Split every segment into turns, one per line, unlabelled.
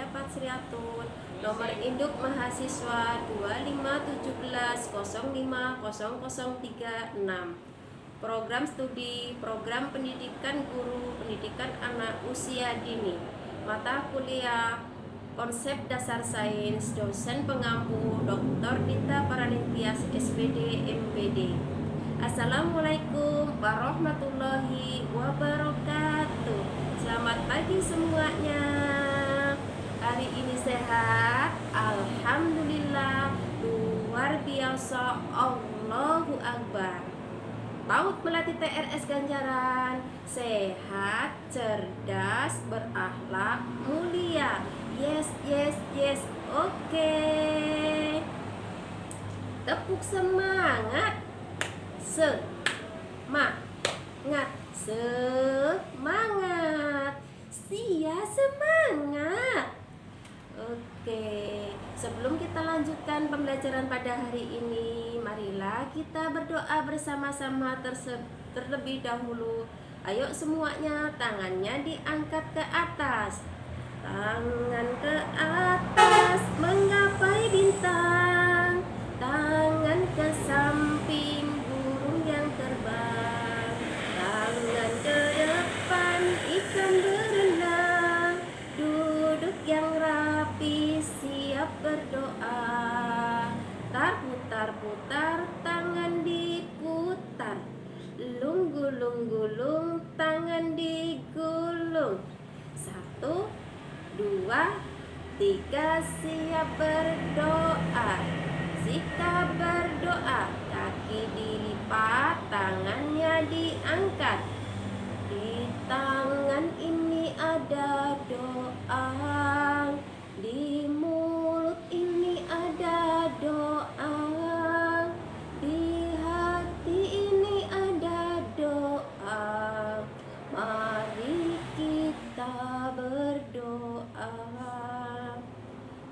Patsriatun, nomor induk mahasiswa 2517 050036. Program studi, program pendidikan guru, pendidikan anak usia dini. Mata kuliah konsep dasar sains, dosen pengampu Dr. Dita Paralimpias SPD MPD. Assalamualaikum warahmatullahi wabarakatuh. Selamat pagi semuanya. Hari ini sehat, alhamdulillah, luar biasa, Allahu Akbar. PAUD Melati TRS Ganjaran, sehat, cerdas, berakhlak, mulia. Yes, yes, yes, oke. Tepuk semangat. Semangat, semangat. Sia semangat. Oke, sebelum kita lanjutkan pembelajaran pada hari ini, marilah kita berdoa bersama-sama terlebih dahulu. Ayo semuanya, tangannya diangkat ke atas. Tangan ke atas menggapai bintang, tangan ke samping burung yang terbang, tangan ke depan ikan berenang, duduk yang rapi siap berdoa. Putar-putar tangan diputar, gulung-gulung tangan digulung. 1, 2, 3, siap berdoa. Sikap berdoa, kaki dilipat, tangannya diangkat. Di tangan ini ada doa, di mulut ini ada doa, di hati ini ada doa. Mari kita berdoa.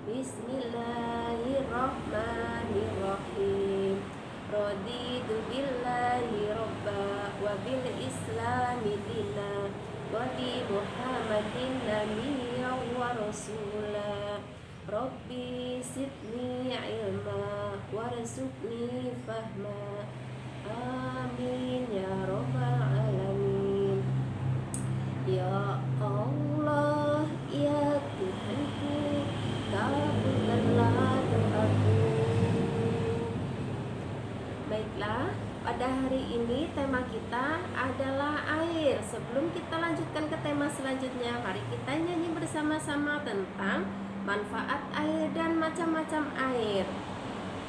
Bismillahirrahmanirrahim. Raditu billahi robba wa bil islami dina wa bi muhammadin nabiyya wa rasula. Rabbi zidni ilma warzuqni fahma. Amin ya rabbal alamin. Ya Allah, ya Tuhanku, kabulkanlah doaku. Baiklah, pada hari ini tema kita adalah air. Sebelum kita lanjutkan ke tema selanjutnya, mari kita nyanyi bersama-sama tentang manfaat air dan macam-macam air.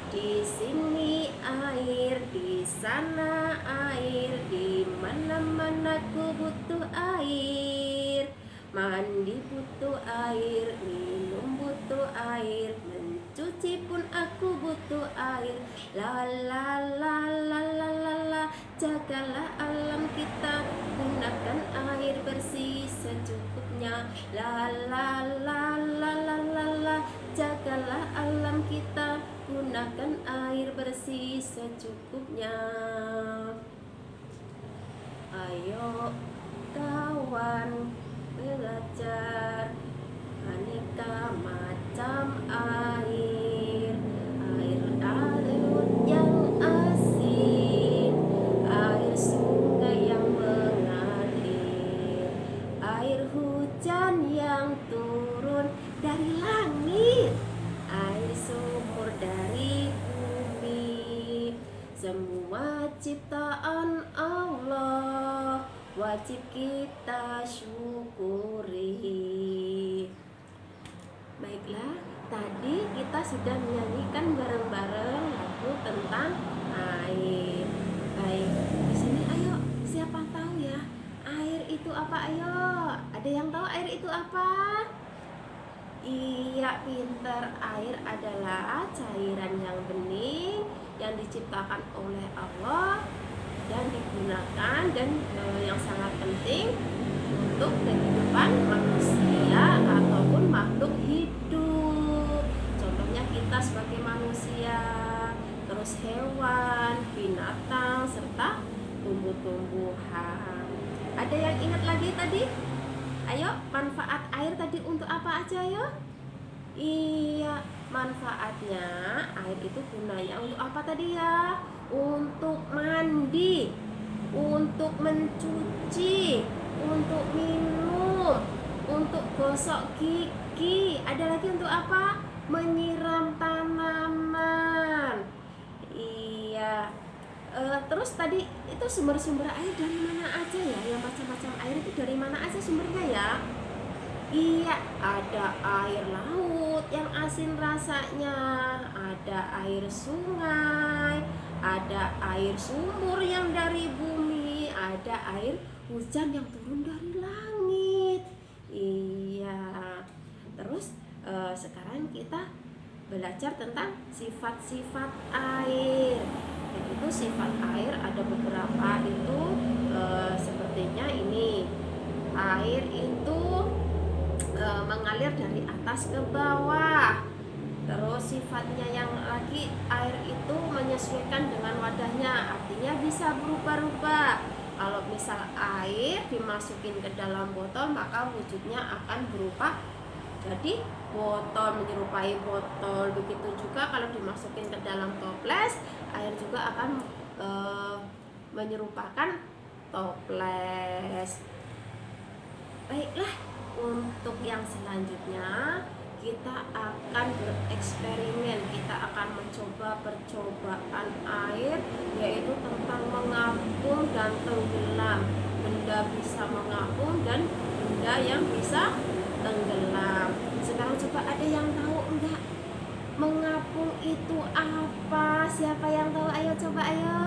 Di sini air, di sana air, di mana-mana ku butuh air. Mandi butuh air, minum butuh air, mencuci pun aku butuh air. La la la la la la la, jagalah alam kita, gunakan air bersih secukupnya. La la la la la la la, jagalah alam kita, gunakan air bersih secukupnya. Ayo kawan belajar aneka macam air. Air laut yang asin, air sungai yang mengalir, air hujan yang turun dari langit, air sumur dari bumi. Semua ciptaan Allah wajib kita syukuri. Baiklah, tadi kita sudah menyanyikan bareng-bareng lagu tentang air. Baik, di sini ayo, siapa tahu ya air itu apa? Ayo, ada yang tahu air itu apa? Iya, pinter. Air adalah cairan yang bening yang diciptakan oleh Allah dan digunakan dan yang sangat penting untuk kehidupan manusia ataupun makhluk hidup. Contohnya kita sebagai manusia, terus hewan, binatang, serta tumbuh-tumbuhan. Ada yang ingat lagi tadi? Ayo, manfaat air tadi untuk apa aja, ayo? Iya, manfaatnya air itu gunanya untuk apa tadi ya? Untuk mandi, untuk mencuci, untuk minum, untuk gosok gigi. Ada lagi untuk apa? Menyiram tanaman. Iya. Terus tadi itu sumber-sumber air dari mana aja ya? Yang macam-macam air itu dari mana aja sumbernya ya? Iya, ada air laut yang asin rasanya, ada air sungai, ada air sumur yang dari bumi, ada air hujan yang turun dari langit. Iya. Terus sekarang kita belajar tentang sifat-sifat air. Itu sifat air ada beberapa itu sepertinya ini. Air itu mengalir dari atas ke bawah. Terus sifatnya yang lagi, air itu menyesuaikan dengan wadahnya, artinya bisa berubah-ubah. Kalau misal air dimasukin ke dalam botol, maka wujudnya akan berupa jadi botol, menyerupai botol. Begitu juga kalau dimasukin ke dalam toples, air juga akan menyerupakan toples. Baiklah, untuk yang selanjutnya kita akan bereksperimen, kita akan mencoba percobaan air, yaitu tentang mengapung dan tenggelam. Benda bisa mengapung dan benda yang bisa tenggelam. Sekarang coba, ada yang tahu enggak mengapung itu apa? Siapa yang tahu? Ayo coba, ayo.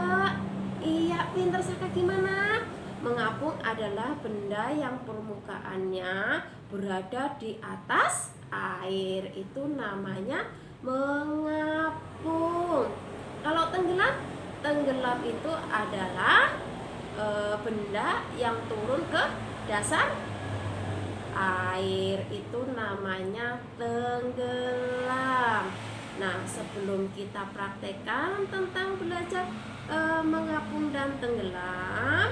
Iya, pinter Saka, gimana? Mengapung adalah benda yang permukaannya berada di atas air, itu namanya mengapung. Kalau tenggelam, tenggelam itu adalah benda yang turun ke dasar air, itu namanya tenggelam. Nah, sebelum kita praktekkan tentang belajar mengapung dan tenggelam,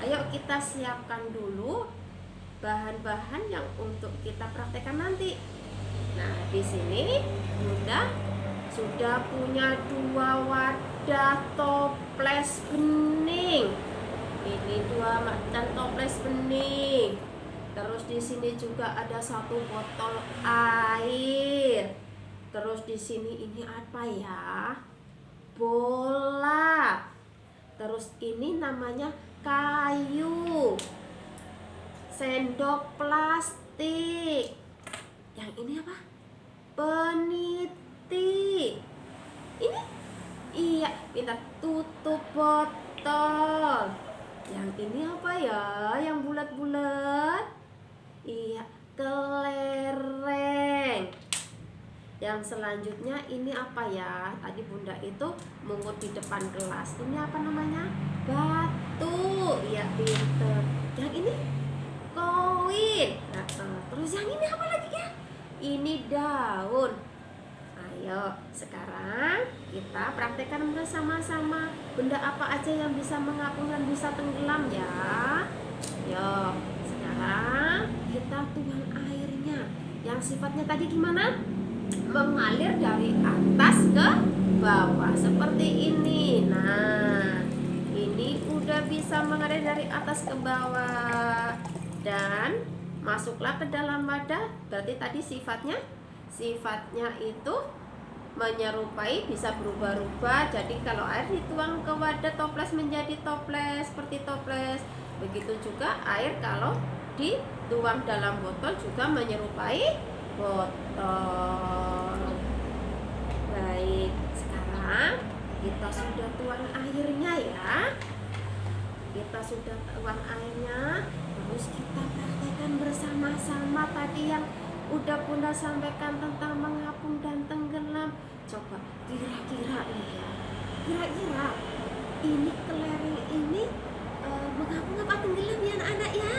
ayo kita siapkan dulu bahan-bahan yang untuk kita praktekkan nanti. Nah, di sini Bunda sudah punya 2 wadah toples bening. Ini 2 wadah toples bening. Terus di sini juga ada 1 botol air. Terus di sini ini apa ya? Bola. Terus ini namanya kayu, sendok plastik. Yang ini apa? Peniti. Ini iya, kita tutup botol. Yang ini apa ya? Yang bulat-bulat? Iya, kelereng. Yang selanjutnya ini apa ya? Tadi Bunda itu mungut di depan kelas. Ini apa namanya? Batu. Iya, pinter. Yang ini koin. Nah, terus yang ini apa lagi ya? Ini daun. Ayo, sekarang kita praktekkan bersama-sama. Benda apa aja yang bisa mengapung dan bisa tenggelam ya? Yuk, sekarang kita tuang airnya. Yang sifatnya tadi gimana? Mengalir dari atas ke bawah seperti ini. Nah, ini udah bisa mengalir dari atas ke bawah dan masuklah ke dalam wadah. Berarti tadi sifatnya itu menyerupai, bisa berubah-ubah. Jadi kalau air dituang ke wadah toples menjadi toples, seperti toples. Begitu juga air kalau dituang dalam botol juga menyerupai botol. Baik, sekarang kita sudah tuang airnya ya. Kita sudah tuang airnya. Terus kita praktekkan bersama-sama tadi yang udah Bunda sampaikan tentang mengapung dan tenggelam. Coba kira-kira nih ya, kira-kira ini kelereng ini mengapung apa tenggelam ya anak-anak ya?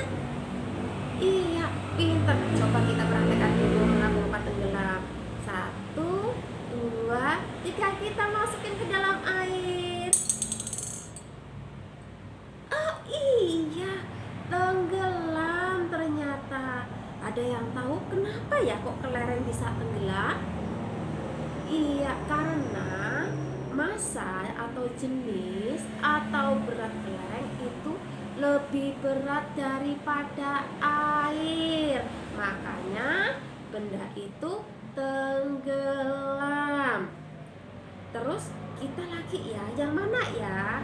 Iya, pinter. Coba kita praktekkan dulu mengapung apa tenggelam. 1, 2, 3, kita masukin ke dalam air. Oh iya, tenggelam ternyata. Ada yang tahu kenapa Kenapa ya kok kelereng bisa tenggelam? Iya, karena massa atau jenis atau berat kelereng itu lebih berat daripada air. Makanya benda itu tenggelam. Terus kita lagi ya, yang mana ya?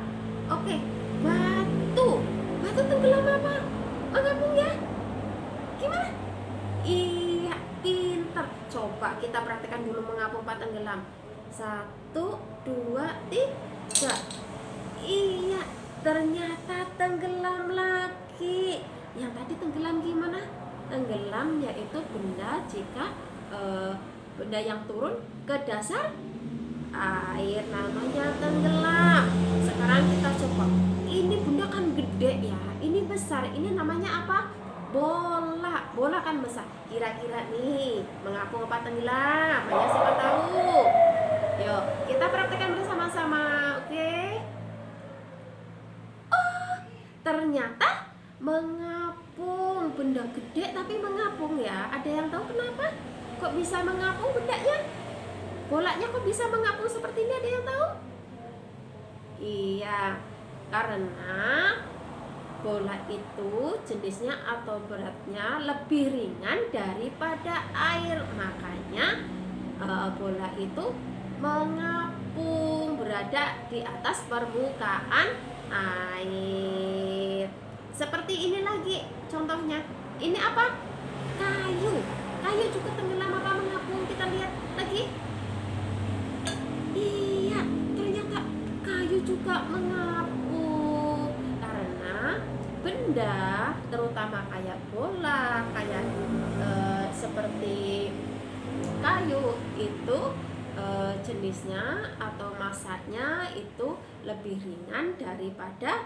Oke, batu. Batu tenggelam apa? Mengapung ya? Gimana? Iya, pinter. Coba kita praktekkan dulu mengapung apa tenggelam. 1, 2, 3. Iya, ternyata tenggelam lagi. Yang tadi tenggelam gimana? Tenggelam yaitu benda jika benda yang turun ke dasar air, namanya tenggelam. Sekarang kita coba. Ini benda kan gede ya, ini besar. Ini namanya apa? Bola. Bola kan besar. Kira-kira nih mengapung apa tenggelam? Ayo siapa tahu? Yuk kita praktekkan bersama-sama. Oke? Oh, ternyata mengapung. Benda gede tapi mengapung ya. Ada yang tahu kenapa? Kok bisa mengapung bendanya? Bolanya kok bisa mengapung seperti ini, ada yang tahu? Iya, karena bola itu jenisnya atau beratnya lebih ringan daripada air. Makanya bola itu mengapung, berada di atas permukaan air. Seperti ini lagi contohnya. Ini apa? Kayu. Kayu juga tenggelam apa mengapung? Kita lihat lagi. Iya, ternyata kayu juga mengapung karena benda terutama kayak bola, kayak seperti kayu itu jenisnya atau massanya itu lebih ringan daripada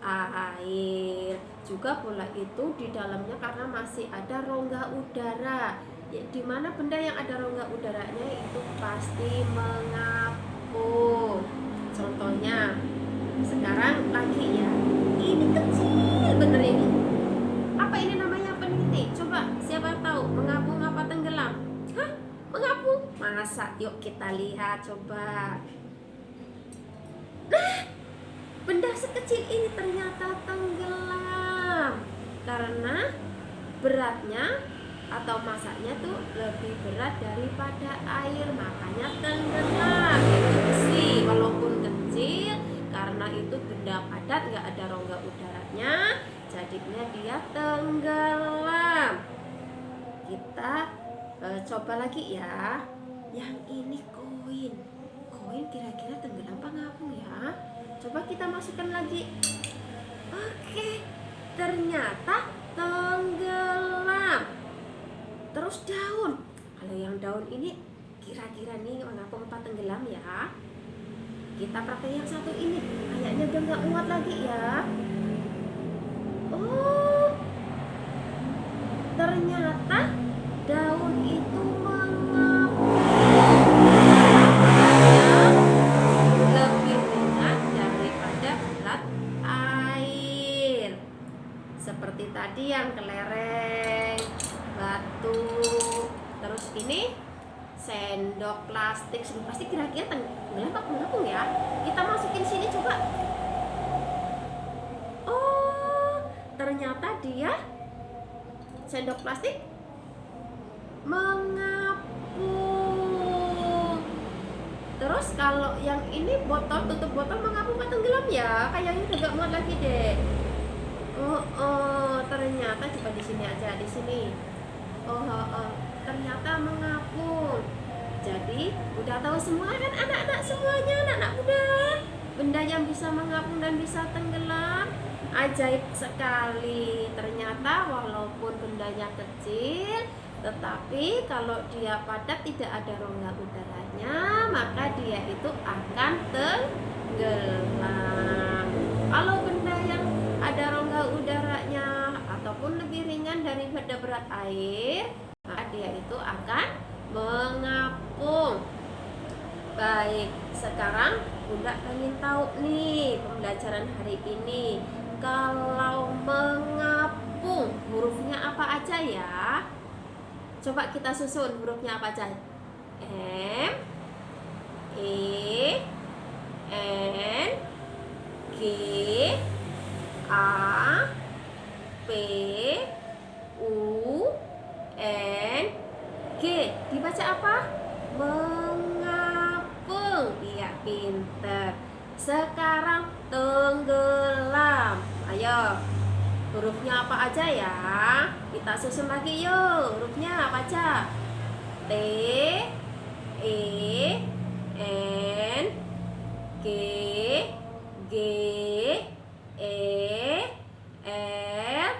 air. Juga bola itu di dalamnya karena masih ada rongga udara. Ya, di mana benda yang ada rongga udaranya itu pasti mengapung. Contohnya sekarang lagi ya, ini kecil bener ini. Apa ini namanya peniti? Coba siapa tahu mengapung apa tenggelam? Hah? Mengapung? Masa? Yuk kita lihat coba. Nah, benda sekecil ini ternyata tenggelam karena beratnya atau masanya tuh lebih berat daripada air, makanya tenggelam. Itu besi walaupun kecil, karena itu benda padat nggak ada rongga udaranya, jadinya dia tenggelam. Kita coba lagi ya. Yang ini koin. Koin kira-kira tenggelam apa ngapung ya? Coba kita masukkan lagi. Oke, ternyata tenggelam. Terus daun. Kalau yang daun ini kira-kira nih mengapung apa tenggelam ya? Kita pakai yang satu ini. Kayaknya udah nggak muat lagi ya. Oh, ternyata daun itu mengapung. Lebih ringan daripada berat air. Seperti tadi yang kelereng, batu, terus ini sendok plastik. Sendok plastik kira-kira tenggelam apa mengapung ya? Kita masukin sini coba. Oh, ternyata dia sendok plastik mengapung. Terus kalau yang ini botol, tutup botol mengapung apa tenggelam ya? Kayaknya udah gak muat lagi deh. Ternyata coba di sini aja, di sini. Ternyata mengapung. Jadi udah tahu semua kan anak-anak semuanya, anak-anak muda, benda yang bisa mengapung dan bisa tenggelam. Ajaib sekali. Ternyata walaupun bendanya kecil, tetapi kalau dia padat tidak ada rongga udaranya, maka dia itu akan tenggelam. Kalau benda yang ada rongga udaranya ataupun lebih ringan daripada berat air, maka dia itu akan mengapung. Baik, sekarang Bunda ingin tahu nih pembelajaran hari ini. Kalau mengapung hurufnya apa aja ya? Coba kita susun hurufnya apa aja? M, E, N, G, A, P, U, N, G. Dibaca apa? Mengapung. Iya, pinter. Sekarang tenggelam. Ayo, hurufnya apa aja ya? Kita susun lagi yuk. Hurufnya apa aja? T, E, N, G, G, E, L,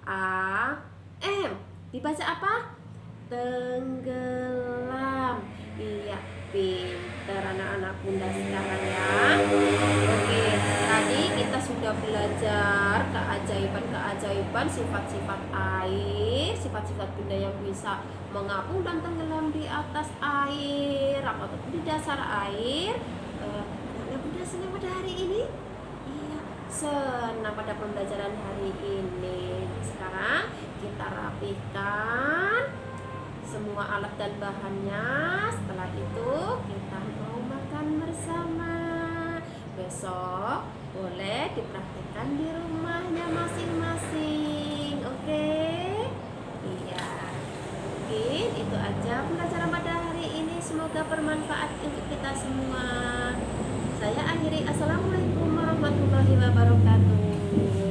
A, M. Dibaca apa? Tenggelam. Iya, pinter anak-anak Bunda sekarang ya. Oke, tadi kita sudah belajar keajaiban-keajaiban sifat-sifat air, sifat-sifat Bunda yang bisa mengapung dan tenggelam di atas air atau di dasar air. Anak Bunda senang pada hari ini? Iya, senang pada pembelajaran hari ini. Sekarang kita rapihkan semua alat dan bahannya. Setelah itu kita mau makan bersama. Besok boleh dipraktikkan di rumahnya masing-masing. Oke? Iya. Mungkin itu aja pembelajaran pada hari ini. Semoga bermanfaat untuk kita semua. Saya akhiri. Assalamualaikum warahmatullahi wabarakatuh.